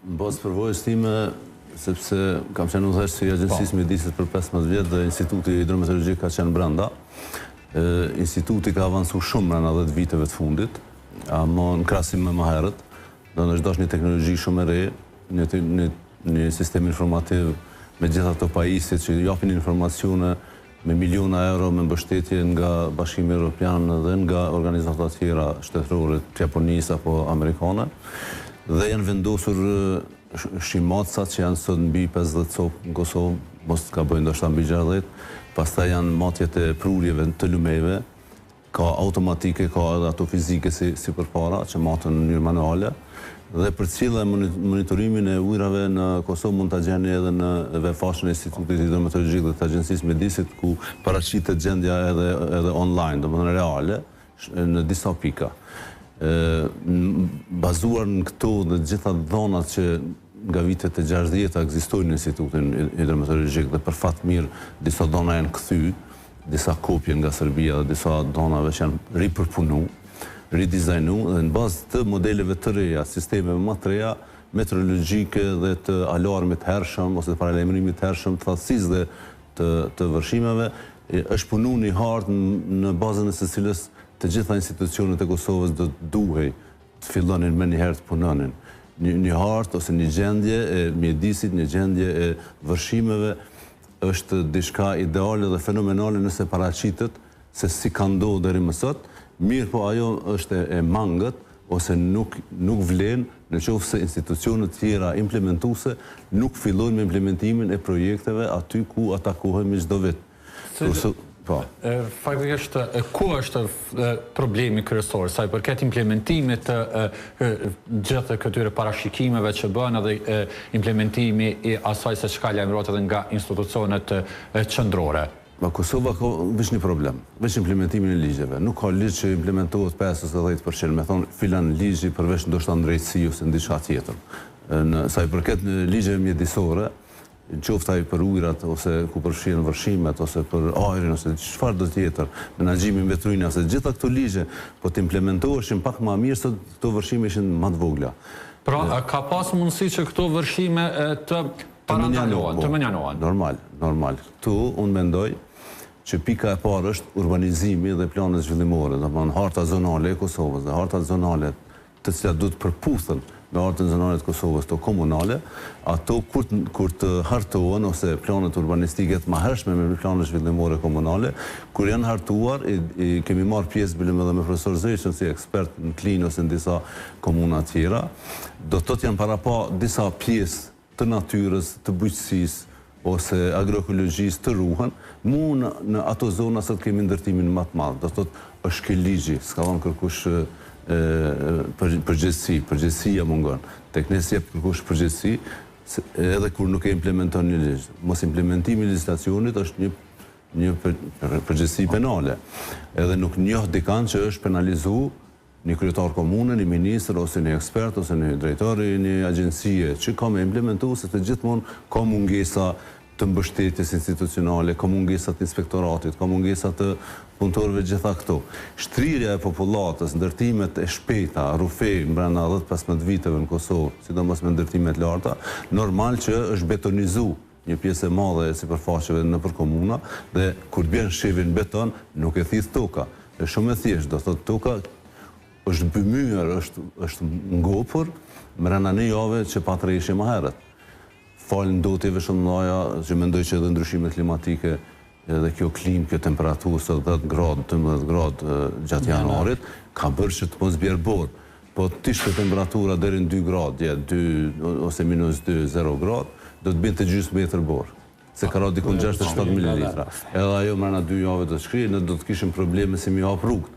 Në bazë përvojës time, sepse kam qenë udhëheqës i Agjencisë Mjedisit për 15 vjetë dhe Instituti Hidrometeorologjik ka qenë brenda. Instituti ka avancu shumë brenda 10 viteve të fundit, ama në krahasim me më herët, do në është një teknologji shumë e re, një sistem informativ me gjitha të pajisit që japin informacione me miliona euro me mbështetje nga Bashkimi Evropian dhe nga organizata tjera shtetërore të Japonisë apo amerikane, dhe janë vendosur shimatësat që janë sot mbi 50 copë në Kosovë, mos ka bëjnë ndoshta mbi 60, pastaj janë matjet e prurjeve të lumeve, ka automatike, ka edhe ato fizike si përpara, që matën në mënyrë manuale, dhe për cilë monitorimin e ujrave në Kosovë mund të gjeni edhe në webfaqen e Institutit Hidrometeorologjik dhe të Agjencisë Mjedisit, ku paraqitet gjendja edhe online, domethënë reale, në disa pika. Bazuar në këto dhe gjitha dhonat që nga vitet e 60 ekzistojnë në Institutin Hidrometeorologjik dhe për fat mirë disa dhona janë kthy, disa kopje nga Serbia dhe disa dhonave që janë ripërpunu, ridizajnu dhe në bazë të modeleve të reja, sistemeve më të reja, meteorologjike dhe të alarmit hershëm ose të paralajmërimit hershëm, të thatësisë dhe të vërshimeve, është punu një hartë në bazën e së cilës të gjitha institucionet e Kosovës do të duhej të fillonin me një herë të punonin. Një hartë ose një gjendje e mjedisit, një gjendje e vërshimeve është diçka ideale dhe fenomenale nëse paraqitet se si ka ndodhur deri më sot, mirë po ajo është e mangët ose nuk vlen në qoftë se institucionet tjera implementuese nuk fillojnë me implementimin e projekteve aty ku atakohemi çdo vit. Faktikisht, ku është problemi kryesor, sa i përket implementimit të gjithë këtyre parashikimeve që bën edhe implementimi i asaj se çka lajmërohet edhe nga institucionet qendrore? Kosova ka veç një problem, veç implementimin e ligjeve. Nuk ka ligj që implementohet 5 ose 10%, me thonë filan ligji përveç ndoshta drejtësi ose diçka tjetër. Sa i përket në ligjeve mjedisore, qoftë ai për ujrat ose ku përfshihen vërshimet ose për ajrin ose çfarë do tjetër, menaxhimin vetrujnë ose gjitha këto ligje, po të implementoheshin pak më mirë se këto vërshime ishin më të vogla. Pra, ka pas mundësi që këto vërshime të parandalohen, të menjanohen? Normal. Këtu unë mendoj që pika e parë është urbanizimi dhe planet zhvillimore, domethënë harta zonale e Kosovës dhe hartat zonale të cilat duhet përputhen me hartën zonale të Kosovës, të komunale, ato kur të hartohen ose planet urbanistike të mahershme me planet zhvillimore komunale, kur janë hartuar, kemi marrë pjesë bilim edhe me profesor Zeqën si ekspert në Klinë ose në disa komuna tjera, do të thotë janë para pa disa pjesë të natyrës, të bujqësisë ose agroekologjisë të ruhen, mu në ato zona se të kemi ndërtimin më të madh. Do të thotë është ky ligji, s'ka dhënë kërkush përgjegjësia mungon. Tek ne jep kërkush përgjegjësi edhe kur nuk e implementon një ligj. Mos implementimi i legjislacionit është një përgjegjësi penale. Edhe nuk njoh dikan që është penalizuar një kryetar komune, një ministër, ose një ekspert, ose një drejtor i një agjencie që ka me implementu, se të gjithmonë ka mungesa të mbështetjes institucionale, ka mungesa të inspektoratit, ka mungesa të punëtorëve gjitha këto. Shtrirja e popullatës, ndërtimet e shpejta, rufej, brenda 10-15 viteve në Kosovë, sidomos me ndërtimet larta, normal që është betonizu një pjesë e madhe e sipërfaqeve nëpër komuna, dhe kur bën shevin beton, nuk e thith toka. Është shumë e thjeshtë, do thotë toka është bymyer, është ngopur, brenda një jave që patrejshje më herët. Falë ndotjeve shumë mëdha, që mendoj që edhe ndryshimet klimatike, edhe kjo klimë, kjo temperaturë së 10 gradë, 12 gradë gjatë janarit, ka bërë që të mos bjerë borë. Po të ishte temperatura deri në 2 gradë, 2 ose -2, 0 gradë, do të binte gjysmë metër borë. Se ka ra dikun 67 ml. Edhe ajo mrena 2 jave do të shkrijë, ne do të kishim probleme si mi hap rrugët.